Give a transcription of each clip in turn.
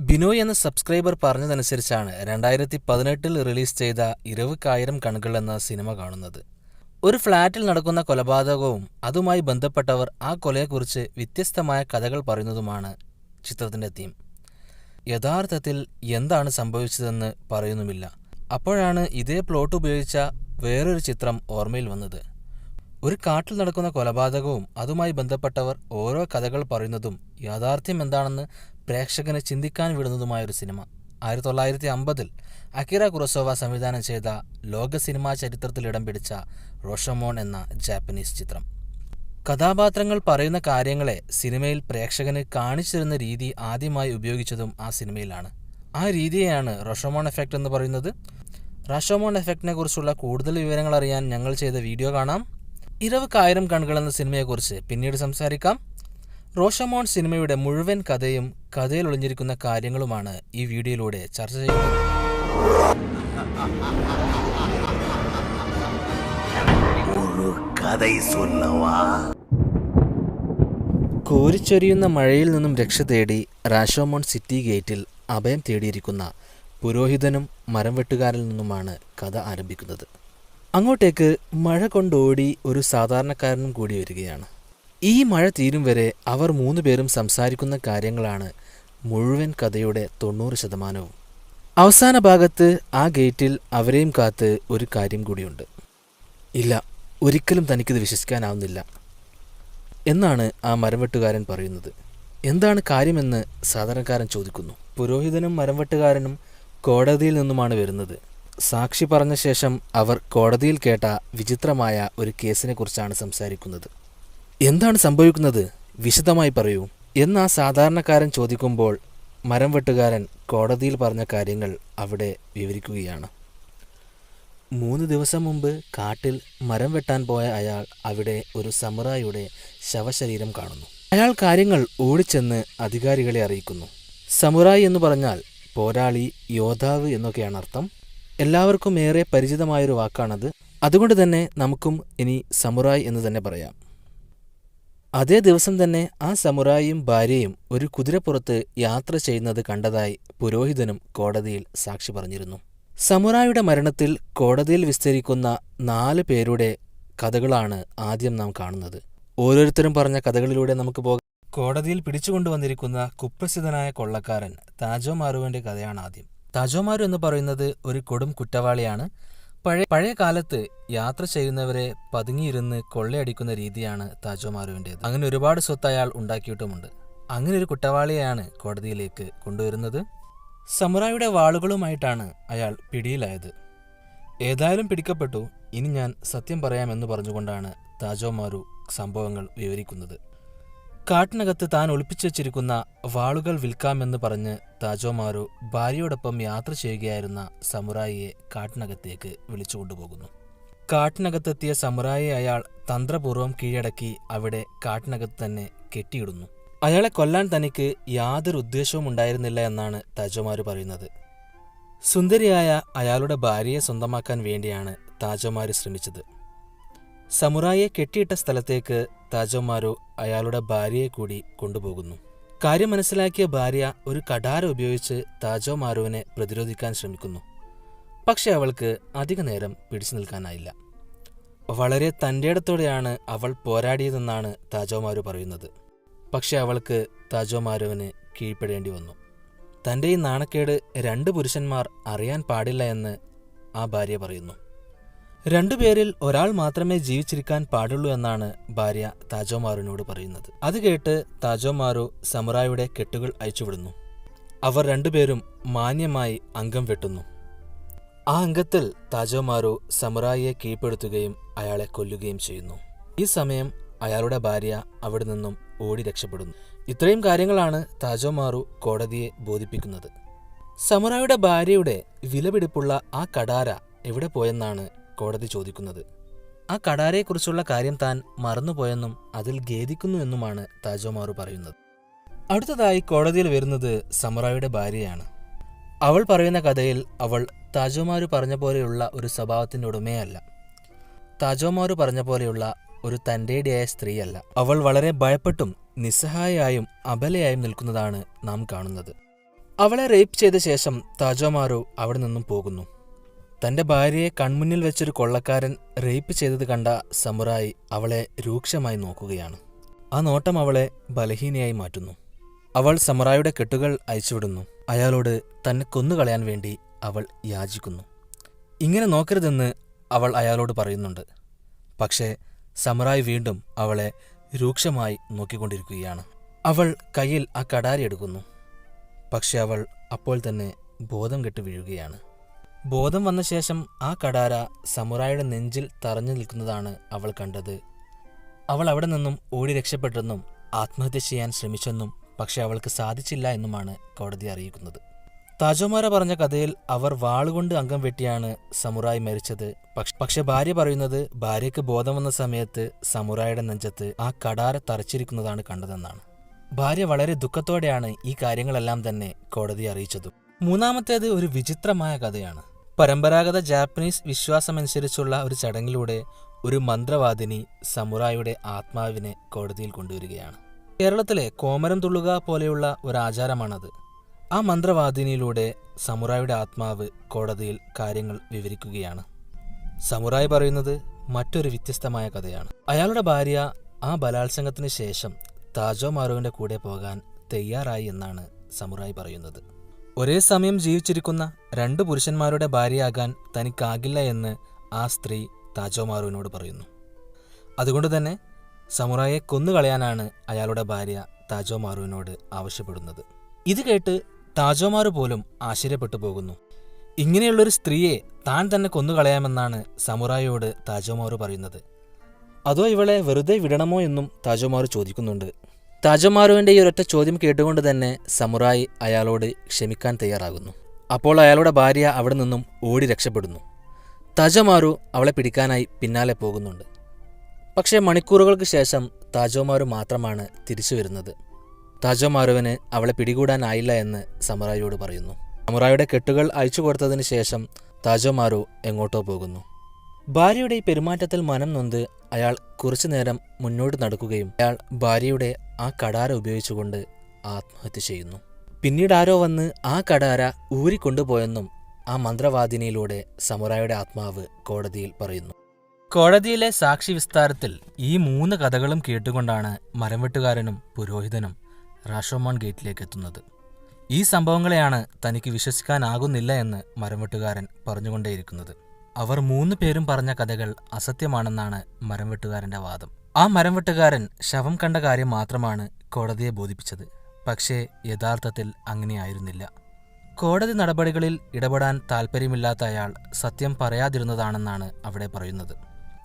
ബിനോയ് എന്ന subscriber പറഞ്ഞതനുസരിച്ചാണ് 2018 release ചെയ്ത ഇരവുക്കായിരം കണ്ണുകൾ എന്ന സിനിമ കാണുന്നത്. ഒരു ഫ്ളാറ്റിൽ നടക്കുന്ന കൊലപാതകവും അതുമായി ബന്ധപ്പെട്ടവർ ആ കൊലയെക്കുറിച്ച് വ്യത്യസ്തമായ കഥകൾ പറയുന്നതുമാണ് ചിത്രത്തിന്റെ തീം. യഥാർത്ഥത്തിൽ എന്താണ് സംഭവിച്ചതെന്ന് പറയുന്നുമില്ല. അപ്പോഴാണ് ഇതേ പ്ലോട്ട് ഉപയോഗിച്ച വേറൊരു ചിത്രം ഓർമ്മയിൽ വന്നത്. ഒരു കാട്ടിൽ നടക്കുന്ന കൊലപാതകവും അതുമായി ബന്ധപ്പെട്ടവർ ഓരോ കഥകൾ പറയുന്നതും യാഥാർത്ഥ്യം എന്താണെന്ന് പ്രേക്ഷകനെ ചിന്തിക്കാൻ വിടുന്നതുമായൊരു സിനിമ. 1950 അകിറ കുറോസാവ സംവിധാനം ചെയ്ത ലോക സിനിമാ ചരിത്രത്തിൽ ഇടം പിടിച്ച റോഷമോൺ എന്ന ജാപ്പനീസ് ചിത്രം. കഥാപാത്രങ്ങൾ പറയുന്ന കാര്യങ്ങളെ സിനിമയിൽ പ്രേക്ഷകന് കാണിച്ചിരുന്ന രീതി ആദ്യമായി ഉപയോഗിച്ചതും ആ സിനിമയിലാണ്. ആ രീതിയെയാണ് റോഷമോൺ എഫക്റ്റ് എന്ന് പറയുന്നത്. റോഷമോൺ എഫക്റ്റിനെ കുറിച്ചുള്ള കൂടുതൽ വിവരങ്ങൾ അറിയാൻ ഞങ്ങൾ ചെയ്ത വീഡിയോ കാണാം. ഇരവുക്കായിരം കണ്ണുകൾ എന്ന സിനിമയെക്കുറിച്ച് പിന്നീട് സംസാരിക്കാം. റോഷമോൺ സിനിമയുടെ മുഴുവൻ കഥയും കഥയിൽ ഒളിഞ്ഞിരിക്കുന്ന കാര്യങ്ങളുമാണ് ഈ വീഡിയോയിലൂടെ ചർച്ച ചെയ്യുന്നത്. കോരിച്ചൊരിയുന്ന മഴയിൽ നിന്നും രക്ഷ തേടി റാഷോമോൺ സിറ്റി ഗേറ്റിൽ അഭയം തേടിയിരിക്കുന്ന പുരോഹിതനും മരം വെട്ടുകാരിൽ നിന്നുമാണ് കഥ ആരംഭിക്കുന്നത്. അങ്ങോട്ടേക്ക് മഴ കൊണ്ടോടി ഒരു സാധാരണക്കാരനും കൂടി വരികയാണ്. ഈ മഴ തീരും വരെ അവർ 3 പേരും സംസാരിക്കുന്ന കാര്യങ്ങളാണ് മുഴുവൻ കഥയുടെ 90%. അവസാന ഭാഗത്ത് ആ ഗേറ്റിൽ അവരെയും കാത്ത് ഒരു കാര്യം കൂടിയുണ്ട്. ഇല്ല, ഒരിക്കലും തനിക്കിത് വിശ്വസിക്കാനാവുന്നില്ല എന്നാണ് ആ മരംവെട്ടുകാരൻ പറയുന്നത്. എന്താണ് കാര്യമെന്ന് സാധാരണക്കാരൻ ചോദിക്കുന്നു. പുരോഹിതനും മരംവെട്ടുകാരനും കോടതിയിൽ നിന്നുമാണ് വരുന്നത്. സാക്ഷി പറഞ്ഞ ശേഷം അവർ കോടതിയിൽ കേട്ട വിചിത്രമായ ഒരു കേസിനെ കുറിച്ചാണ് സംസാരിക്കുന്നത്. എന്താണ് സംഭവിക്കുന്നത്, വിശദമായി പറയൂ എന്ന് ആ സാധാരണക്കാരൻ ചോദിക്കുമ്പോൾ മരം വെട്ടുകാരൻ കോടതിയിൽ പറഞ്ഞ കാര്യങ്ങൾ അവിടെ വിവരിക്കുകയാണ്. 3 ദിവസം മുമ്പ് കാട്ടിൽ മരം വെട്ടാൻ പോയ അയാൾ അവിടെ ഒരു സമുറായിയുടെ ശവശരീരം കാണുന്നു. അയാൾ കാര്യങ്ങൾ ഓടിച്ചെന്ന് അധികാരികളെ അറിയിക്കുന്നു. സമുറായി എന്ന് പറഞ്ഞാൽ പോരാളി, യോദ്ധാവ് എന്നൊക്കെയാണ് അർത്ഥം. എല്ലാവർക്കും ഏറെ പരിചിതമായൊരു വാക്കാണത്. അതുകൊണ്ട് തന്നെ നമുക്കും ഇനി സമുറായി എന്ന് തന്നെ പറയാം. അതേ ദിവസം തന്നെ ആ സമുറായിയും ഭാര്യയും ഒരു കുതിരപ്പുറത്ത് യാത്ര ചെയ്യുന്നത് കണ്ടതായി പുരോഹിതനും കോടതിയിൽ സാക്ഷി പറഞ്ഞിരുന്നു. സമുറായിയുടെ മരണത്തിൽ കോടതിയിൽ വിസ്തരിക്കുന്ന 4 പേരുടെ കഥകളാണ് ആദ്യം നാം കാണുന്നത്. ഓരോരുത്തരും പറഞ്ഞ കഥകളിലൂടെ നമുക്ക് പോകാം. കോടതിയിൽ പിടിച്ചുകൊണ്ടുവന്നിരിക്കുന്ന കുപ്രസിദ്ധനായ കൊള്ളക്കാരൻ താജോ മാരുവിന്റെ കഥയാണ് ആദ്യം. താജോ മാരു എന്ന് പറയുന്നത് ഒരു കൊടും കുറ്റവാളിയാണ്. പഴയ കാലത്ത് യാത്ര ചെയ്യുന്നവരെ പതുങ്ങിയിരുന്ന് കൊള്ളയടിക്കുന്ന രീതിയാണ് താജോ മാരുവിൻ്റേത്. അങ്ങനെ ഒരുപാട് സ്വത്ത് അയാൾ ഉണ്ടാക്കിയിട്ടുമുണ്ട്. അങ്ങനെ ഒരു കുറ്റവാളിയെയാണ് കോടതിയിലേക്ക് കൊണ്ടുവരുന്നത്. സമുറായിയുടെ വാളുകളുമായിട്ടാണ് അയാൾ പിടിയിലായത്. ഏതായാലും പിടിക്കപ്പെട്ടു, ഇനി ഞാൻ സത്യം പറയാമെന്ന് പറഞ്ഞുകൊണ്ടാണ് താജോ മാരു സംഭവങ്ങൾ വിവരിക്കുന്നത്. കാട്ടിനകത്ത് താൻ ഒളിപ്പിച്ചു വച്ചിരിക്കുന്ന വാളുകൾ വിൽക്കാമെന്ന് പറഞ്ഞ് താജോ മാരു ഭാര്യയോടൊപ്പം യാത്ര ചെയ്യുകയായിരുന്ന സമുറായിയെ കാട്ടിനകത്തേക്ക് വിളിച്ചുകൊണ്ടുപോകുന്നു. കാട്ടിനകത്തെത്തിയ സമുറായിയെ അയാൾ തന്ത്രപൂർവ്വം കീഴടക്കി അവിടെ കാട്ടിനകത്ത് തന്നെ കെട്ടിയിടുന്നു. അയാളെ കൊല്ലാൻ തനിക്ക് യാതൊരു ഉദ്ദേശവും ഉണ്ടായിരുന്നില്ല എന്നാണ് താജോ മാരു പറയുന്നത്. സുന്ദരിയായ അയാളുടെ ഭാര്യയെ സ്വന്തമാക്കാൻ വേണ്ടിയാണ് താജോ മാരു ശ്രമിച്ചത്. സമുറായിയെ കെട്ടിയിട്ട സ്ഥലത്തേക്ക് താജോ മാരു അയാളുടെ ഭാര്യയെ കൂടി കൊണ്ടുപോകുന്നു. കാര്യം മനസ്സിലാക്കിയ ഭാര്യ ഒരു കഠാര ഉപയോഗിച്ച് താജോ മാരുവിനെ പ്രതിരോധിക്കാൻ ശ്രമിക്കുന്നു. പക്ഷെ അവൾക്ക് അധിക നേരം പിടിച്ചു നിൽക്കാനായില്ല. വളരെ തൻ്റെടത്തോടെയാണ് അവൾ പോരാടിയതെന്നാണ് താജോ മാരു പറയുന്നത്. പക്ഷെ അവൾക്ക് താജോ മാരുവിന് കീഴ്പ്പെടേണ്ടി വന്നു. തൻ്റെ ഈ നാണക്കേട് 2 പുരുഷന്മാർ അറിയാൻ പാടില്ല എന്ന് ആ ഭാര്യ പറയുന്നു. 2 പേരിൽ ഒരാൾ മാത്രമേ ജീവിച്ചിരിക്കാൻ പാടുള്ളൂ എന്നാണ് ഭാര്യ താജോ മാരുവിനോട് പറയുന്നത്. അത് കേട്ട് താജോ മാരു സമുറായിയുടെ കെട്ടുകൾ അയച്ചുവിടുന്നു. അവർ 2 പേരും മാന്യമായി അംഗം വെട്ടുന്നു. ആ അംഗത്തിൽ താജോ മാരു സമുറായിയെ കീഴ്പ്പെടുത്തുകയും അയാളെ കൊല്ലുകയും ചെയ്യുന്നു. ഈ സമയം അയാളുടെ ഭാര്യ അവിടെ നിന്നും ഓടി രക്ഷപ്പെടുന്നു. ഇത്രയും കാര്യങ്ങളാണ് താജോ മാരു കോടതിയെ ബോധിപ്പിക്കുന്നത്. സമുറായിയുടെ ഭാര്യയുടെ വിലപിടിപ്പുള്ള ആ കഠാര എവിടെ പോയെന്നാണ് കോടതി ചോദിക്കുന്നത്. ആ കഠാരയെക്കുറിച്ചുള്ള കാര്യം താൻ മറന്നുപോയെന്നും അതിൽ ഖേദിക്കുന്നു എന്നുമാണ് താജോ മാരു പറയുന്നത്. അടുത്തതായി കോടതിയിൽ വരുന്നത് സമുറായിയുടെ ഭാര്യയാണ്. അവൾ പറയുന്ന കഥയിൽ അവൾ താജോ മാരു പറഞ്ഞ പോലെയുള്ള ഒരു സ്വഭാവത്തിൻ്റെ ഉടമയല്ല. താജോ മാരു പറഞ്ഞ പോലെയുള്ള ഒരു തൻ്റെടിയായ സ്ത്രീയല്ല. അവൾ വളരെ ഭയപ്പെട്ടും നിസ്സഹായയായും അബലയായും നിൽക്കുന്നതാണ് നാം കാണുന്നത്. അവളെ റേപ്പ് ചെയ്ത ശേഷം താജോമാരു അവിടെ നിന്നും പോകുന്നു. തന്റെ ഭാര്യയെ കൺമുന്നിൽ വെച്ചൊരു കൊള്ളക്കാരൻ റേപ്പ് ചെയ്തത് കണ്ട സമുറായി അവളെ രൂക്ഷമായി നോക്കുകയാണ്. ആ നോട്ടം അവളെ ബലഹീനയായി മാറ്റുന്നു. അവൾ സമുറായിയുടെ കെട്ടുകൾ അയച്ചുവിടുന്നു. അയാളോട് തന്നെ കൊന്നുകളയാൻ വേണ്ടി അവൾ യാചിക്കുന്നു. ഇങ്ങനെ നോക്കരുതെന്ന് അവൾ അയാളോട് പറയുന്നുണ്ട്. പക്ഷേ സമുറായി വീണ്ടും അവളെ രൂക്ഷമായി നോക്കിക്കൊണ്ടിരിക്കുകയാണ്. അവൾ കയ്യിൽ ആ കടാരി എടുക്കുന്നു. പക്ഷെ അവൾ അപ്പോൾ തന്നെ ബോധം കെട്ട് വീഴുകയാണ്. ബോധം വന്ന ശേഷം ആ കടാര സമുറായിയുടെ നെഞ്ചിൽ തറഞ്ഞു നിൽക്കുന്നതാണ് അവൾ കണ്ടത്. അവൾ അവിടെ നിന്നും ഓടി രക്ഷപ്പെട്ടെന്നും ആത്മഹത്യ ചെയ്യാൻ ശ്രമിച്ചെന്നും പക്ഷെ അവൾക്ക് സാധിച്ചില്ല എന്നുമാണ് കോടതി അറിയിക്കുന്നത്. താജോമാര പറഞ്ഞ കഥയിൽ അവർ വാളുകൊണ്ട് അംഗം വെട്ടിയാണ് സമുറായി മരിച്ചത്. പക്ഷെ ഭാര്യ പറയുന്നത് ഭാര്യയ്ക്ക് ബോധം വന്ന സമയത്ത് സമുറായിയുടെ നെഞ്ചത്ത് ആ കടാര തറച്ചിരിക്കുന്നതാണ് കണ്ടതെന്നാണ്. ഭാര്യ വളരെ ദുഃഖത്തോടെയാണ് ഈ കാര്യങ്ങളെല്ലാം തന്നെ കോടതിയെ അറിയിച്ചതും. മൂന്നാമത്തേത് ഒരു വിചിത്രമായ കഥയാണ്. പരമ്പരാഗത ജാപ്പനീസ് വിശ്വാസമനുസരിച്ചുള്ള ഒരു ചടങ്ങിലൂടെ ഒരു മന്ത്രവാദിനി സമുറായിയുടെ ആത്മാവിനെ കോടതിയിൽ കൊണ്ടുവരികയാണ്. കേരളത്തിലെ കോമരം തുള്ളുക പോലെയുള്ള ഒരു ആചാരമാണത്. ആ മന്ത്രവാദിനിയിലൂടെ സമുറായിയുടെ ആത്മാവ് കോടതിയിൽ കാര്യങ്ങൾ വിവരിക്കുകയാണ്. സമുറായി പറയുന്നത് മറ്റൊരു വ്യത്യസ്തമായ കഥയാണ്. അയാളുടെ ഭാര്യ ആ ബലാത്സംഗത്തിന് ശേഷം താജോമാരുവിന്റെ കൂടെ പോകാൻ തയ്യാറായി എന്നാണ് സമുറായി പറയുന്നത്. ഒരേ സമയം ജീവിച്ചിരിക്കുന്ന 2 പുരുഷന്മാരുടെ ഭാര്യയാകാൻ തനിക്കാകില്ല എന്ന് ആ സ്ത്രീ താജോമാരുവിനോട് പറയുന്നു. അതുകൊണ്ട് തന്നെ സമുറായിയെ കൊന്നുകളയാനാണ് അയാളുടെ ഭാര്യ താജോമാരുവിനോട് ആവശ്യപ്പെടുന്നത്. ഇത് കേട്ട് താജോമാരു പോലും ആശ്ചര്യപ്പെട്ടു പോകുന്നു. ഇങ്ങനെയുള്ളൊരു സ്ത്രീയെ താൻ തന്നെ കൊന്നുകളയാമെന്നാണ് സമുറായിയോട് താജോമാരു പറയുന്നത്. അതോ ഇവളെ വെറുതെ വിടണമോ എന്നും താജോമാരു ചോദിക്കുന്നുണ്ട്. താജോമാരുവിന്റെ ഈ ഒരൊറ്റ ചോദ്യം കേട്ടുകൊണ്ട് തന്നെ സമുറായി അയാളോട് ക്ഷമിക്കാൻ തയ്യാറാകുന്നു. അപ്പോൾ അയാളുടെ ഭാര്യ അവിടെ നിന്നും ഓടി രക്ഷപ്പെടുന്നു. താജോമാരു അവളെ പിടിക്കാനായി പിന്നാലെ പോകുന്നുണ്ട്. പക്ഷേ മണിക്കൂറുകൾക്ക് ശേഷം താജോമാരു മാത്രമാണ് തിരിച്ചു വരുന്നത്. താജോമാരുവിന് അവളെ പിടികൂടാനായില്ല എന്ന് സമുറായിയോട് പറയുന്നു. സമുറായിയുടെ കെട്ടുകൾ അയച്ചു കൊടുത്തതിന് ശേഷം താജോമാരു എങ്ങോട്ടോ പോകുന്നു. ഭാര്യയുടെ ഈ പെരുമാറ്റത്തിൽ മനം നൊന്ത് അയാൾ കുറച്ചുനേരം മുന്നോട്ട് നടക്കുകയും അയാൾ ഭാര്യയുടെ ആ കടാര ഉപയോഗിച്ചുകൊണ്ട് ആത്മഹത്യ ചെയ്യുന്നു. പിന്നീട് ആരോ വന്ന് ആ കടാര ഊരിക്കൊണ്ടുപോയെന്നും ആ മന്ത്രവാദിനിയിലൂടെ സമുറായിയുടെ ആത്മാവ് കോടതിയിൽ പറയുന്നു. കോടതിയിലെ സാക്ഷി വിസ്താരത്തിൽ ഈ 3 കഥകളും കേട്ടുകൊണ്ടാണ് മരംവെട്ടുകാരനും പുരോഹിതനും റാഷോമോൺ ഗേറ്റിലേക്ക് എത്തുന്നത്. ഈ സംഭവങ്ങളെയാണ് തനിക്ക് വിശ്വസിക്കാനാകുന്നില്ല എന്ന് മരംവെട്ടുകാരൻ പറഞ്ഞുകൊണ്ടേയിരിക്കുന്നത്. അവർ 3 പേരും പറഞ്ഞ കഥകൾ അസത്യമാണെന്നാണ് മരംവെട്ടുകാരന്റെ വാദം. ആ മരംവെട്ടുകാരൻ ശവം കണ്ട കാര്യം മാത്രമാണ് കോടതിയെ ബോധിപ്പിച്ചത്. പക്ഷേ യഥാർത്ഥത്തിൽ അങ്ങനെയായിരുന്നില്ല. കോടതി നടപടികളിൽ ഇടപെടാൻ താൽപ്പര്യമില്ലാത്ത അയാൾ സത്യം പറയാതിരുന്നതാണെന്നാണ് അവിടെ പറയുന്നത്.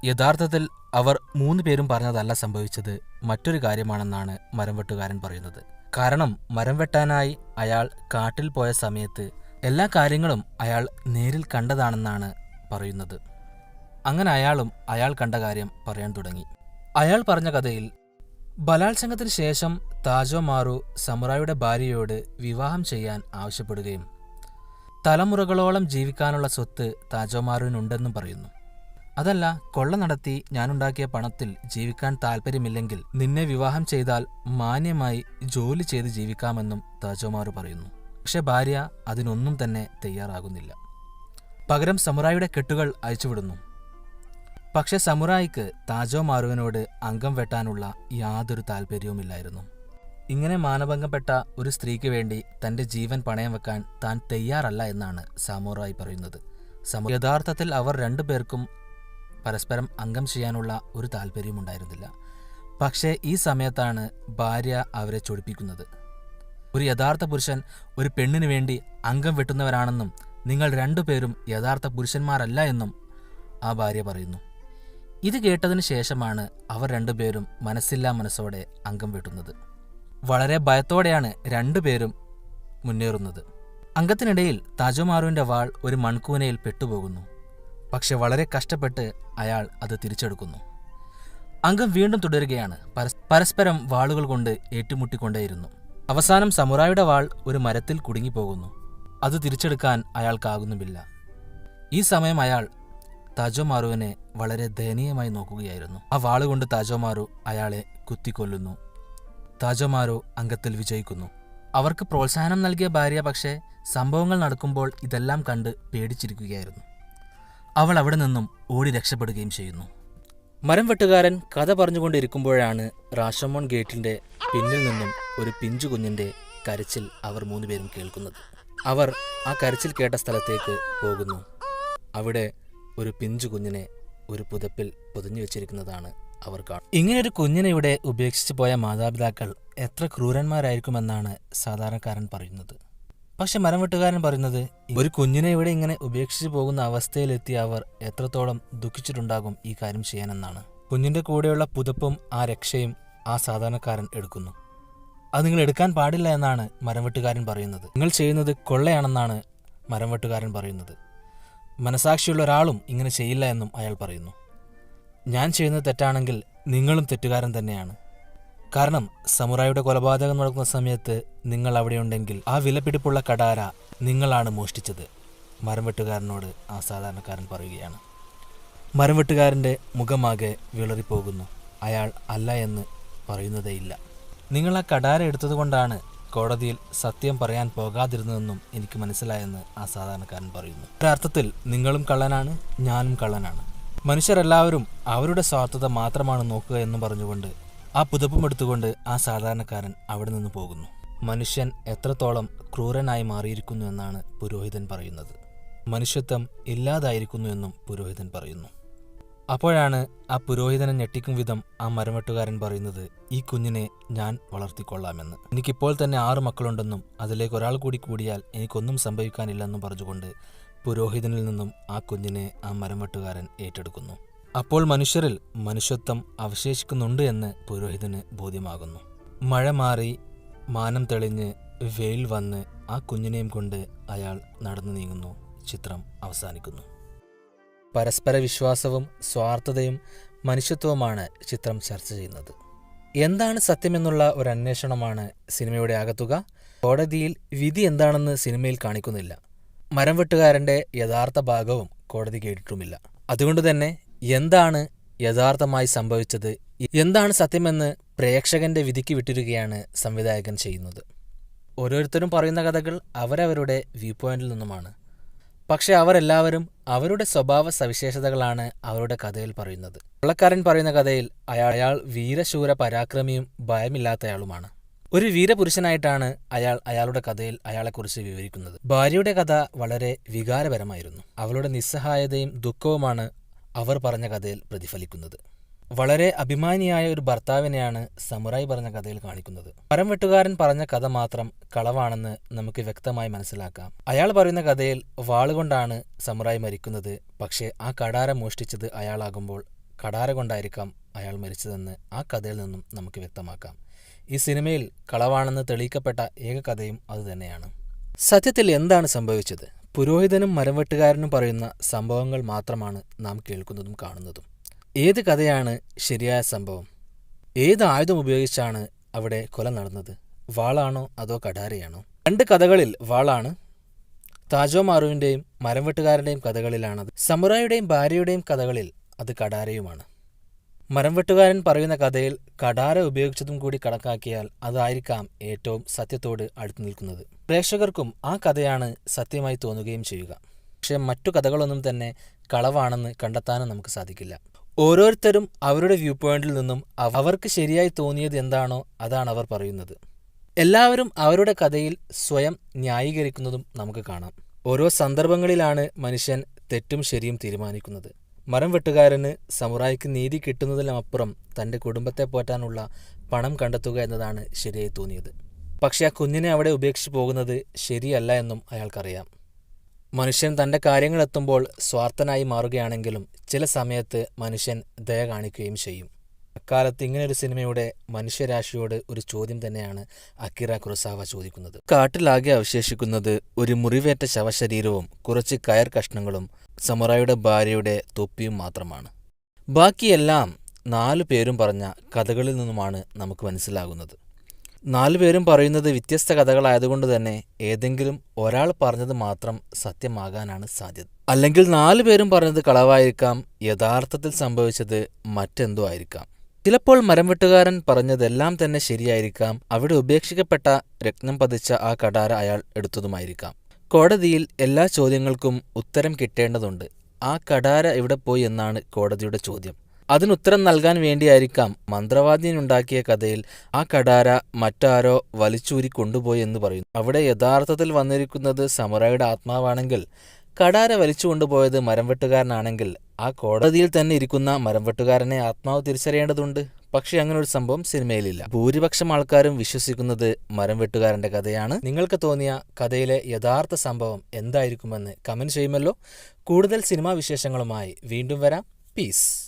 യഥാർത്ഥത്തിൽ അവർ 3 പേരും പറഞ്ഞതല്ല സംഭവിച്ചത്, മറ്റൊരു കാര്യമാണെന്നാണ് മരംവെട്ടുകാരൻ പറയുന്നത്. കാരണം മരം വെട്ടാനായി അയാൾ കാട്ടിൽ പോയ സമയത്ത് എല്ലാ കാര്യങ്ങളും അയാൾ നേരിൽ കണ്ടതാണെന്നാണ് പറയുന്നത്. അങ്ങനെ അയാൾ കണ്ട കാര്യം പറയാൻ തുടങ്ങി. അയാൾ പറഞ്ഞ കഥയിൽ ബലാത്സംഗത്തിന് ശേഷം താജോമാരു സമുറായിയുടെ ഭാര്യയോട് വിവാഹം ചെയ്യാൻ ആവശ്യപ്പെടുകയും തലമുറകളോളം ജീവിക്കാനുള്ള സ്വത്ത് താജോമാരുവിനുണ്ടെന്നും പറയുന്നു. അതല്ല, കൊള്ള നടത്തി ഞാനുണ്ടാക്കിയ പണത്തിൽ ജീവിക്കാൻ താല്പര്യമില്ലെങ്കിൽ നിന്നെ വിവാഹം ചെയ്താൽ മാന്യമായി ജോലി ചെയ്ത് ജീവിക്കാമെന്നും താജോമാരു പറയുന്നു. പക്ഷെ ഭാര്യ അതിനൊന്നും തന്നെ തയ്യാറാകുന്നില്ല. പകരം സമുറായിയുടെ കെട്ടുകൾ അയച്ചുവിടുന്നു. പക്ഷെ സമുറായിക്ക് താജോമാരുവിനോട് അംഗം വെട്ടാനുള്ള യാതൊരു താല്പര്യവുമില്ലായിരുന്നു. ഇങ്ങനെ മാനഭംഗപ്പെട്ട ഒരു സ്ത്രീക്ക് വേണ്ടി തന്റെ ജീവൻ പണയം വെക്കാൻ താൻ തയ്യാറല്ല എന്നാണ് സമുറായി പറയുന്നത്. യഥാർത്ഥത്തിൽ അവർ 2 പേർക്കും പരസ്പരം അംഗം ചെയ്യാനുള്ള ഒരു താല്പര്യമുണ്ടായിരുന്നില്ല. പക്ഷേ ഈ സമയത്താണ് ഭാര്യ അവരെ ചൊടിപ്പിക്കുന്നത്. ഒരു യഥാർത്ഥ പുരുഷൻ ഒരു പെണ്ണിനു വേണ്ടി അംഗം വെട്ടുന്നവരാണെന്നും നിങ്ങൾ 2 പേരും യഥാർത്ഥ പുരുഷന്മാരല്ല എന്നും ആ ഭാര്യ പറയുന്നു. ഇത് കേട്ടതിന് ശേഷമാണ് അവർ 2 പേരും മനസ്സില്ലാ മനസ്സോടെ അംഗം വെട്ടുന്നത്. വളരെ ഭയത്തോടെയാണ് 2 പേരും മുന്നേറുന്നത്. അംഗത്തിനിടയിൽ താജോമാരുവിന്റെ വാൾ ഒരു മൺകൂനയിൽ പെട്ടുപോകുന്നു. പക്ഷെ വളരെ കഷ്ടപ്പെട്ട് അയാൾ അത് തിരിച്ചെടുക്കുന്നു. അംഗം വീണ്ടും തുടരുകയാണ്. പരസ്പരം വാളുകൾ കൊണ്ട് ഏറ്റുമുട്ടിക്കൊണ്ടേയിരുന്നു. അവസാനം സമുറായിയുടെ വാൾ ഒരു മരത്തിൽ കുടുങ്ങിപ്പോകുന്നു. അത് തിരിച്ചെടുക്കാൻ അയാൾക്കാകുന്നുമില്ല. ഈ സമയം അയാൾ താജോമാരുവിനെ വളരെ ദയനീയമായി നോക്കുകയായിരുന്നു. ആ വാളുകൊണ്ട് താജോമാരു അയാളെ കുത്തിക്കൊല്ലുന്നു. താജോമാരു അംഗത്തിൽ വിജയിക്കുന്നു. അവർക്ക് പ്രോത്സാഹനം നൽകിയ ഭാര്യ പക്ഷേ സംഭവങ്ങൾ നടക്കുമ്പോൾ ഇതെല്ലാം കണ്ട് പേടിച്ചിരിക്കുകയായിരുന്നു. അവൾ അവിടെ നിന്നും ഓടി രക്ഷപ്പെടുകയും ചെയ്യുന്നു. മരം വെട്ടുകാരൻ കഥ പറഞ്ഞുകൊണ്ടിരിക്കുമ്പോഴാണ് റാഷമോൺ ഗേറ്റിൻ്റെ പിന്നിൽ നിന്നും ഒരു പിഞ്ചു കുഞ്ഞിൻ്റെ കരച്ചിൽ അവർ 3 പേരും കേൾക്കുന്നത്. അവർ ആ കരച്ചിൽ കേട്ട സ്ഥലത്തേക്ക് പോകുന്നു. അവിടെ ഒരു പിഞ്ചു കുഞ്ഞിനെ ഒരു പുതപ്പിൽ പൊതിഞ്ഞു വെച്ചിരിക്കുന്നതാണ് അവർ കാണുന്നത്. ഇങ്ങനെയൊരു കുഞ്ഞിനെ ഇവിടെ ഉപേക്ഷിച്ചു പോയ മാതാപിതാക്കൾ എത്ര ക്രൂരന്മാരായിരിക്കുമെന്നാണ് സാധാരണക്കാരൻ പറയുന്നത്. പക്ഷെ മരം വെട്ടുകാരൻ പറയുന്നത് ഒരു കുഞ്ഞിനെ ഇവിടെ ഇങ്ങനെ ഉപേക്ഷിച്ചു പോകുന്ന അവസ്ഥയിലെത്തിയ അവർ എത്രത്തോളം ദുഃഖിച്ചിട്ടുണ്ടാകും ഈ കാര്യം ചെയ്യാനെന്നാണ്. കുഞ്ഞിൻ്റെ കൂടെയുള്ള പുതപ്പും ആ രക്ഷയും ആ സാധാരണക്കാരൻ എടുക്കുന്നു. അത് നിങ്ങൾ എടുക്കാൻ പാടില്ല എന്നാണ് മരം വെട്ടുകാരൻ പറയുന്നത്. നിങ്ങൾ ചെയ്യുന്നത് കൊള്ളയാണെന്നാണ് മരം വെട്ടുകാരൻ പറയുന്നത്. മനസാക്ഷിയുള്ള ഒരാളും ഇങ്ങനെ ചെയ്യില്ല എന്നും അയാൾ പറയുന്നു. ഞാൻ ചെയ്യുന്നത് തെറ്റാണെങ്കിൽ നിങ്ങളും തെറ്റുകാരൻ തന്നെയാണ്. കാരണം സമുറായിയുടെ കൊലപാതകം നടക്കുന്ന സമയത്ത് നിങ്ങൾ അവിടെയുണ്ടെങ്കിൽ ആ വിലപിടിപ്പുള്ള കടാര നിങ്ങളാണ് മോഷ്ടിച്ചത്. മരം വെട്ടുകാരനോട് ആ സാധാരണക്കാരൻ പറയുകയാണ്. മരം വെട്ടുകാരൻ്റെ മുഖമാകെ വിളറിപ്പോകുന്നു. അയാൾ അല്ല എന്ന് പറയുന്നതേയില്ല. നിങ്ങൾ ആ കടാര എടുത്തതുകൊണ്ടാണ് കോടതിയിൽ സത്യം പറയാൻ പോകാതിരുന്നതെന്നും എനിക്ക് മനസ്സിലായെന്ന് ആ സാധാരണക്കാരൻ പറയുന്നു. ഒരർത്ഥത്തിൽ നിങ്ങളും കള്ളനാണ്, ഞാനും കള്ളനാണ്. മനുഷ്യരെല്ലാവരും അവരുടെ സ്വാർത്ഥത മാത്രമാണ് നോക്കുക എന്ന് പറഞ്ഞുകൊണ്ട് ആ പുതപ്പും എടുത്തുകൊണ്ട് ആ സാധാരണക്കാരൻ അവിടെ നിന്ന് പോകുന്നു. മനുഷ്യൻ എത്രത്തോളം ക്രൂരനായി മാറിയിരിക്കുന്നു എന്നാണ് പുരോഹിതൻ പറയുന്നത്. മനുഷ്യത്വം ഇല്ലാതായിരിക്കുന്നു എന്നും പുരോഹിതൻ പറയുന്നു. അപ്പോഴാണ് ആ പുരോഹിതനെ ഞെട്ടിക്കും വിധം ആ മരംവെട്ടുകാരൻ പറയുന്നത്, ഈ കുഞ്ഞിനെ ഞാൻ വളർത്തിക്കൊള്ളാമെന്ന്. എനിക്കിപ്പോൾ തന്നെ 6 മക്കളുണ്ടെന്നും അതിലേക്ക് ഒരാൾ കൂടി കൂടിയാൽ എനിക്കൊന്നും സംഭവിക്കാനില്ലെന്നും പറഞ്ഞുകൊണ്ട് പുരോഹിതനിൽ നിന്നും ആ കുഞ്ഞിനെ ആ മരംവെട്ടുകാരൻ ഏറ്റെടുക്കുന്നു. അപ്പോൾ മനുഷ്യരിൽ മനുഷ്യത്വം അവശേഷിക്കുന്നുണ്ട് എന്ന് പുരോഹിതന് ബോധ്യമാകുന്നു. മഴ മാറി മാനം തെളിഞ്ഞ് വെയിൽ വന്ന് ആ കുഞ്ഞിനെയും കൊണ്ട് അയാൾ നടന്നു നീങ്ങുന്നു. ചിത്രം അവസാനിക്കുന്നു. പരസ്പര വിശ്വാസവും സ്വാർത്ഥതയും മനുഷ്യത്വവുമാണ് ചിത്രം ചർച്ച ചെയ്യുന്നത്. എന്താണ് സത്യമെന്നുള്ള ഒരു അന്വേഷണമാണ് സിനിമയുടെ ആകത്തുക. കോടതിയിൽ വിധി എന്താണെന്ന് സിനിമയിൽ കാണിക്കുന്നില്ല. മരം വെട്ടുകാരൻ്റെ യഥാർത്ഥ ഭാഗവും കോടതി കേട്ടിട്ടുമില്ല. അതുകൊണ്ട് തന്നെ എന്താണ് യഥാർത്ഥമായി സംഭവിച്ചത്, എന്താണ് സത്യമെന്ന് പ്രേക്ഷകന്റെ വിധിക്ക് വിട്ടിരിക്കുകയാണ് സംവിധായകൻ ചെയ്യുന്നത്. ഓരോരുത്തരും പറയുന്ന കഥകൾ അവരവരുടെ വ്യൂ പോയിന്റിൽ നിന്നുമാണ്. പക്ഷെ അവരെല്ലാവരും അവരുടെ സ്വഭാവ സവിശേഷതകളാണ് അവരുടെ കഥയിൽ പറയുന്നത്. കൊള്ളക്കാരൻ പറയുന്ന കഥയിൽ അയാൾ വീരശൂര പരാക്രമിയും ഭയമില്ലാത്തയാളുമാണ്. ഒരു വീരപുരുഷനായിട്ടാണ് അയാൾ അയാളുടെ കഥയിൽ അയാളെക്കുറിച്ച് വിവരിക്കുന്നത്. ഭാര്യയുടെ കഥ വളരെ വികാരപരമായിരുന്നു. അവളുടെ നിസ്സഹായതയും ദുഃഖവുമാണ് അവർ പറഞ്ഞ കഥയിൽ പ്രതിഫലിക്കുന്നത്. വളരെ അഭിമാനിയായ ഒരു ഭർത്താവിനെയാണ് സമുറായി പറഞ്ഞ കഥയിൽ കാണിക്കുന്നത്. മരം വെട്ടുകാരൻ പറഞ്ഞ കഥ മാത്രം കളവാണെന്ന് നമുക്ക് വ്യക്തമായി മനസ്സിലാക്കാം. അയാൾ പറയുന്ന കഥയിൽ വാളുകൊണ്ടാണ് സമുറായി മരിക്കുന്നത്. പക്ഷേ ആ കടാര മോഷ്ടിച്ചത് അയാളാകുമ്പോൾ കടാര കൊണ്ടായിരിക്കാം അയാൾ മരിച്ചതെന്ന് ആ കഥയിൽ നിന്നും നമുക്ക് വ്യക്തമാക്കാം. ഈ സിനിമയിൽ കളവാണെന്ന് തെളിയിക്കപ്പെട്ട ഏക കഥയും അതുതന്നെയാണ്. സത്യത്തിൽ എന്താണ് സംഭവിച്ചത്? പുരോഹിതനും മരംവെട്ടുകാരനും പറയുന്ന സംഭവങ്ങൾ മാത്രമാണ് നാം കേൾക്കുന്നതും കാണുന്നതും. ഏത് കഥയാണ് ശരിയായ സംഭവം? ഏത് ആയുധം ഉപയോഗിച്ചാണ് അവിടെ കൊല നടന്നത്? വാളാണോ അതോ കടാരയാണോ? 2 കഥകളിൽ വാളാണ്. താജോ മാറുവിൻ്റെയും മരംവെട്ടുകാരൻ്റെയും കഥകളിലാണത്. സമുറായിയുടെയും ഭാര്യയുടെയും കഥകളിൽ അത് കടാരയുമാണ്. മരംവെട്ടുകാരൻ പറയുന്ന കഥയിൽ കടാര ഉപയോഗിച്ചതും കൂടി കണക്കാക്കിയാൽ അതായിരിക്കാം ഏറ്റവും സത്യത്തോട് അടുത്തു നിൽക്കുന്നത്. പ്രേക്ഷകർക്കും ആ കഥയാണ് സത്യമായി തോന്നുകയും ചെയ്യുക. പക്ഷേ മറ്റു കഥകളൊന്നും തന്നെ കളവാണെന്ന് കണ്ടെത്താനും നമുക്ക് സാധിക്കില്ല. ഓരോരുത്തരും അവരുടെ വ്യൂ പോയിന്റിൽ നിന്നും അവർക്ക് ശരിയായി തോന്നിയത് എന്താണോ അതാണ് അവർ പറയുന്നത്. എല്ലാവരും അവരുടെ കഥയിൽ സ്വയം ന്യായീകരിക്കുന്നതും നമുക്ക് കാണാം. ഓരോ സന്ദർഭങ്ങളിലാണ് മനുഷ്യൻ തെറ്റും ശരിയും തീരുമാനിക്കുന്നത്. മരം വെട്ടുകാരന് സമുറായിക്ക് നീതി കിട്ടുന്നതിനപ്പുറം തൻ്റെ കുടുംബത്തെ പോറ്റാനുള്ള പണം കണ്ടെത്തുക എന്നതാണ് ശരിയായി തോന്നിയത്. പക്ഷേ ആ കുഞ്ഞിനെ അവിടെ ഉപേക്ഷിച്ച് പോകുന്നത് ശരിയല്ല എന്നും അയാൾക്കറിയാം. മനുഷ്യൻ തൻ്റെ കാര്യങ്ങളെത്തുമ്പോൾ സ്വാർത്ഥനായി മാറുകയാണെങ്കിലും ചില സമയത്ത് മനുഷ്യൻ ദയ കാണിക്കുകയും ചെയ്യും. അക്കാലത്ത് ഇങ്ങനൊരു സിനിമയുടെ മനുഷ്യരാശിയോട് ഒരു ചോദ്യം തന്നെയാണ് അക്കിറ കുറോസാവ ചോദിക്കുന്നത്. കാട്ടിലാകെ അവശേഷിക്കുന്നത് ഒരു മുറിവേറ്റ ശവശരീരവും കുറച്ച് കയർ കഷ്ണങ്ങളും സമുറായിയുടെ ഭാര്യയുടെ തൊപ്പിയും മാത്രമാണ്. ബാക്കിയെല്ലാം 4 പേരും പറഞ്ഞ കഥകളിൽ നിന്നുമാണ് നമുക്ക് മനസ്സിലാകുന്നത്. 4 പേരും പറയുന്നത് വ്യത്യസ്ത കഥകളായതുകൊണ്ട് തന്നെ ഏതെങ്കിലും ഒരാൾ പറഞ്ഞത് മാത്രം സത്യമാകാനാണ് സാധ്യത. അല്ലെങ്കിൽ 4 പേരും പറഞ്ഞത് കളവായിരിക്കാം, യഥാർത്ഥത്തിൽ സംഭവിച്ചത് മറ്റെന്തോ ആയിരിക്കാം. ചിലപ്പോൾ മരം വെട്ടുകാരൻ പറഞ്ഞതെല്ലാം തന്നെ ശരിയായിരിക്കാം. അവിടെ ഉപേക്ഷിക്കപ്പെട്ട രത്നം പതിച്ച ആ കഠാര അയാൾ എടുത്തതുമായിരിക്കാം. കോടതിയിൽ എല്ലാ ചോദ്യങ്ങൾക്കും ഉത്തരം കിട്ടേണ്ടതുണ്ട്. ആ കഠാര എവിടെ പോയി എന്നാണ് കോടതിയുടെ ചോദ്യം. അതിനുത്തരം നൽകാൻ വേണ്ടിയായിരിക്കാം മന്ത്രവാദിയുണ്ടാക്കിയ കഥയിൽ ആ കഠാര മറ്റാരോ വലിച്ചൂരി കൊണ്ടുപോയി എന്ന് പറയുന്നു. അവിടെ യഥാർത്ഥത്തിൽ വന്നിരിക്കുന്നത് സമുറായിയുടെ ആത്മാവാണെങ്കിൽ, കഠാര വലിച്ചു കൊണ്ടുപോയത് മരം വെട്ടുകാരനാണെങ്കിൽ, ആ കോടതിയിൽ തന്നെ ഇരിക്കുന്ന മരം വെട്ടുകാരനെ ആത്മാവ് തിരിച്ചറിയേണ്ടതുണ്ട്. പക്ഷെ അങ്ങനെ ഒരു സംഭവം സിനിമയിലില്ല. ഭൂരിപക്ഷം ആൾക്കാരും വിശ്വസിക്കുന്നത് മരം വെട്ടുകാരന്റെ കഥയാണ്. നിങ്ങൾക്ക് തോന്നിയ കഥയിലെ യഥാർത്ഥ സംഭവം എന്തായിരിക്കുമെന്ന് കമന്റ് ചെയ്യുമല്ലോ. കൂടുതൽ സിനിമാ വിശേഷങ്ങളുമായി വീണ്ടും വരാം. പീസ്.